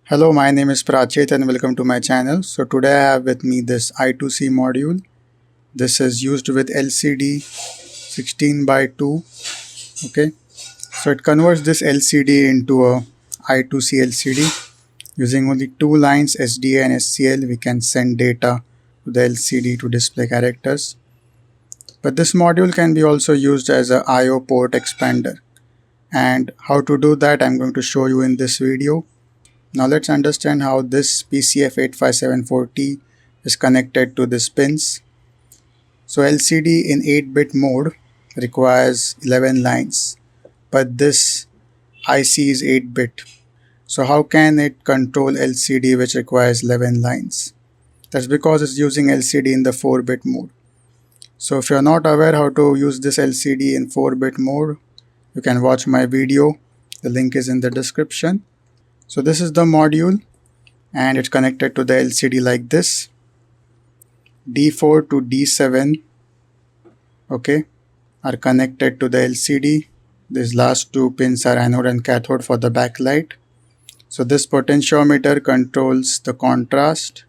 Hello, my name is Pracheth and welcome to my channel. So today I have with me this I2C module. This is used with LCD 16 by 2. Okay, so it converts this LCD into a I2C LCD. Using only two lines SDA and SCL, we can send data to the LCD to display characters. But this module can be also used as a I/O port expander. And how to do that I'm going to show you in this video. Now let's understand how this PCF85740 is connected to these pins. So LCD in 8-bit mode requires 11 lines, but this IC is 8-bit. So how can it control LCD which requires 11 lines? That's because it's using LCD in the 4-bit mode. So if you're not aware how to use this LCD in 4-bit mode, you can watch my video. The link is in the description. So this is the module and it's connected to the LCD like this. D4 to D7 are connected to the LCD. These last two pins are anode and cathode for the backlight. So this potentiometer controls the contrast,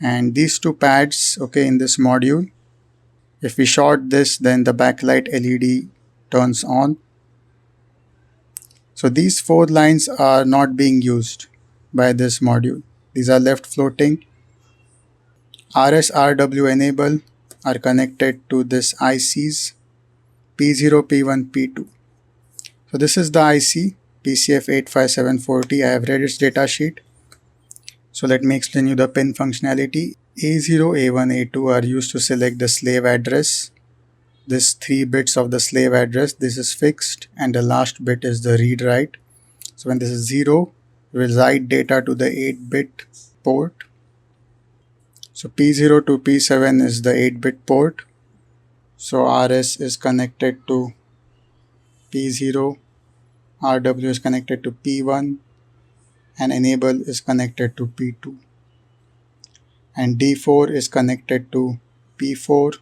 and these two pads in this module, if we short this, then the backlight LED turns on. So these four lines are not being used by this module. These are left floating. RS, RW enable are connected to this ICs P0, P1, P2. So this is the IC PCF85740. I have read its datasheet. So let me explain you the pin functionality. A0, A1, A2 are used to select the slave address. This 3 bits of the slave address, this is fixed, and the last bit is the read write. So when this is 0, we will write data to the 8-bit port. So P0 to P7 is the 8-bit port. So RS is connected to P0, RW is connected to P1, and enable is connected to P2. And D4 is connected to P4,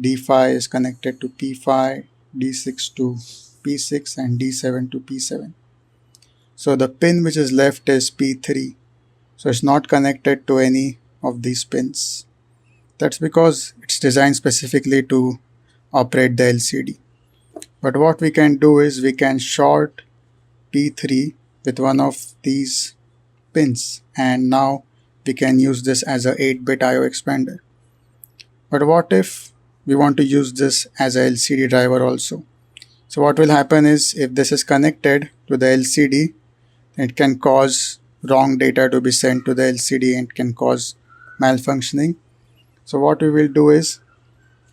D5 is connected to P5, D6 to P6, and D7 to P7. So the pin which is left is P3. So it's not connected to any of these pins. That's because it's designed specifically to operate the LCD. But what we can do is we can short P3 with one of these pins, and now we can use this as a 8-bit I/O expander. But what if we want to use this as a LCD driver also? So what will happen is, if this is connected to the LCD, it can cause wrong data to be sent to the LCD and can cause malfunctioning. So what we will do is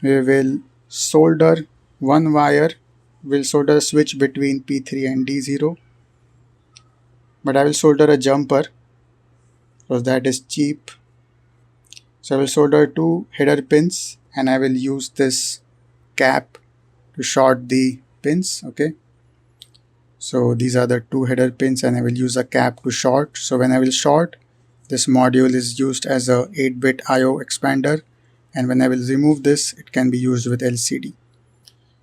we will solder one wire. We'll solder a switch between P3 and D0, but I will solder a jumper because that is cheap. So I will solder two header pins and I will use this cap to short the pins. So these are the two header pins and I will use a cap to short. So when I will short, this module is used as a 8-bit I/O expander, and when I will remove this, it can be used with LCD.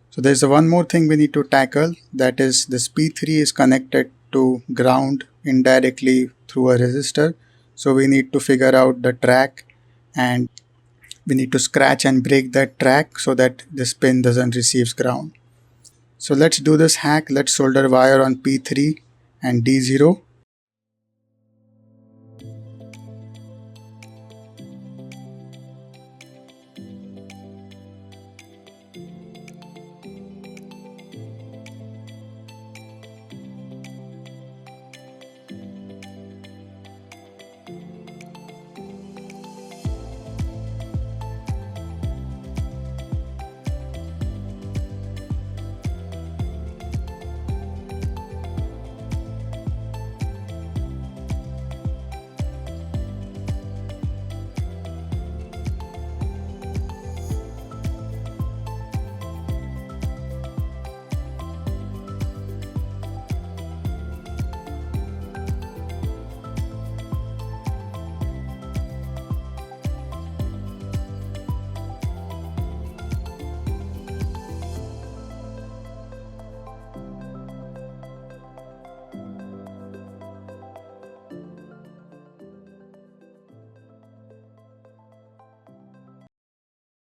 So there's one more thing we need to tackle, that is this P3 is connected to ground indirectly through a resistor. So we need to figure out the track and we need to scratch and break that track so that this pin doesn't receive ground. So let's do this hack. Let's solder wire on P3 and D0.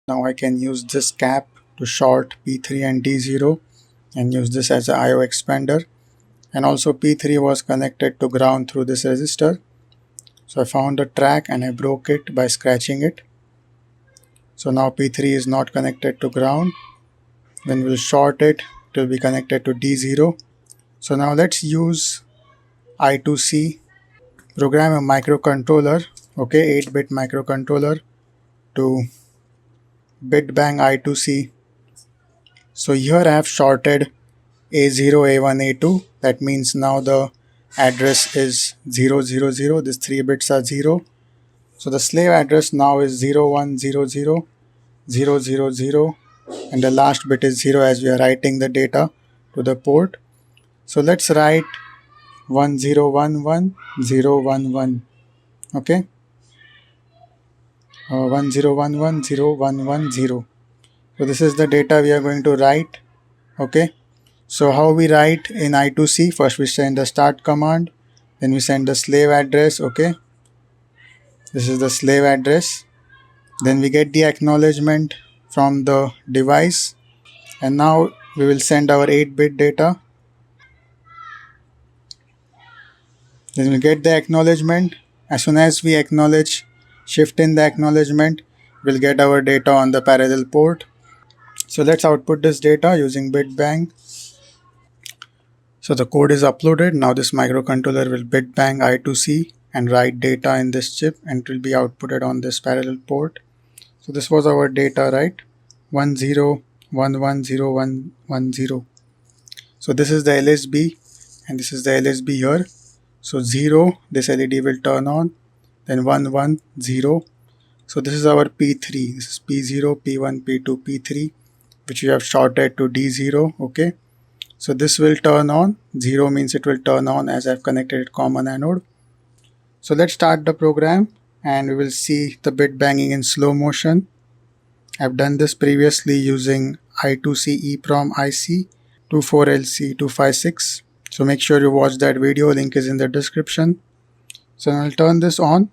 Now I can use this cap to short P3 and D0 and use this as an IO expander. And also P3 was connected to ground through this resistor. So I found the track and I broke it by scratching it. So now P3 is not connected to ground. When we'll short it, it will be connected to D0. So now let's use I2C, program a microcontroller, okay, 8-bit microcontroller to bit bang I2C. So here I have shorted A0, A1, A2. That means now the address is 0, 0, 0. These 3 bits are 0. So the slave address now is 0, 1, 0, 0, 0, 0, 0. And the last bit is 0 as we are writing the data to the port. So let's write 1, 0, 1, 1, 0, 1, 1. Okay. 1, 0, 1, 1, 0, 1, 1, 0. So this is the data we are going to write. Okay. So how we write in I2C? First we send the start command, then we send the slave address. Okay. This is the slave address. Then we get the acknowledgement from the device, and now we will send our 8-bit data. Then we get the acknowledgement. As soon as we acknowledge, shift in the acknowledgement, we'll get our data on the parallel port. So let's output this data using bit bang. So the code is uploaded. Now this microcontroller will bit bang I2C and write data in this chip, and it will be outputted on this parallel port. So this was our data, right? 1 0 1 1 0 1 1 0. So this is the LSB and this is the LSB here. So 0, this LED will turn on, then 1 1 0. So this is our P3. This is P0, P1, P2, P3, which we have shorted to D0. Okay. So this will turn on. 0 means it will turn on as I've connected it common anode. So let's start the program and we will see the bit banging in slow motion. I've done this previously using I2C EEPROM IC 24LC256. So make sure you watch that video. Link is in the description. So I'll turn this on.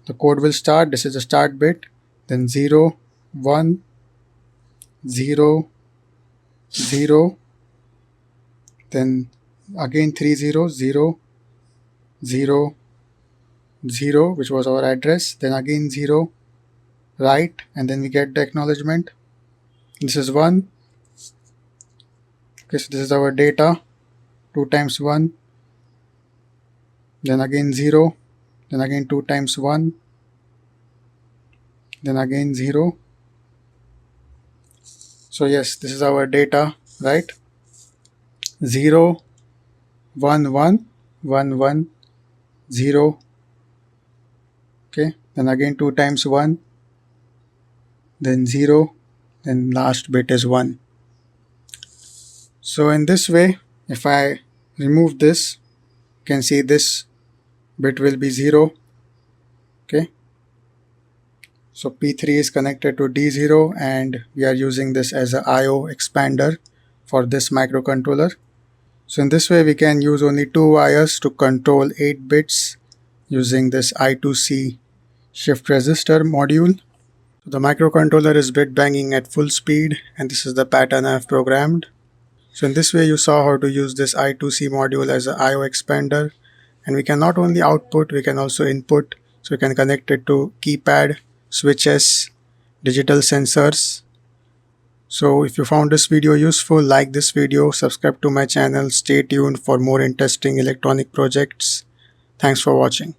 The code will start. This is the start bit. Then 0, 1, 0, 0. Then again 3 zeros, 0, 0, 0, which was our address. Then again 0, right, and then we get the acknowledgement. This is 1. Okay, so this is our data. 2 times 1. Then again 0. Then again 2 times 1. Then again 0. So yes, this is our data, right? 0, 1, 1, 1, 1, 0. Okay, then again 2 times 1. Then 0. Then last bit is 1. So in this way, if I remove this, you can see this bit will be 0. Okay. So P3 is connected to D0 and we are using this as an IO expander for this microcontroller. So in this way we can use only 2 wires to control 8 bits using this I2C shift resistor module. So the microcontroller is bit banging at full speed and this is the pattern I have programmed. So in this way you saw how to use this I2C module as an IO expander, and we can not only output, we can also input. So we can connect it to keypad, switches, digital sensors. So if you found this video useful, like this video, subscribe to my channel, stay tuned for more interesting electronic projects. Thanks for watching.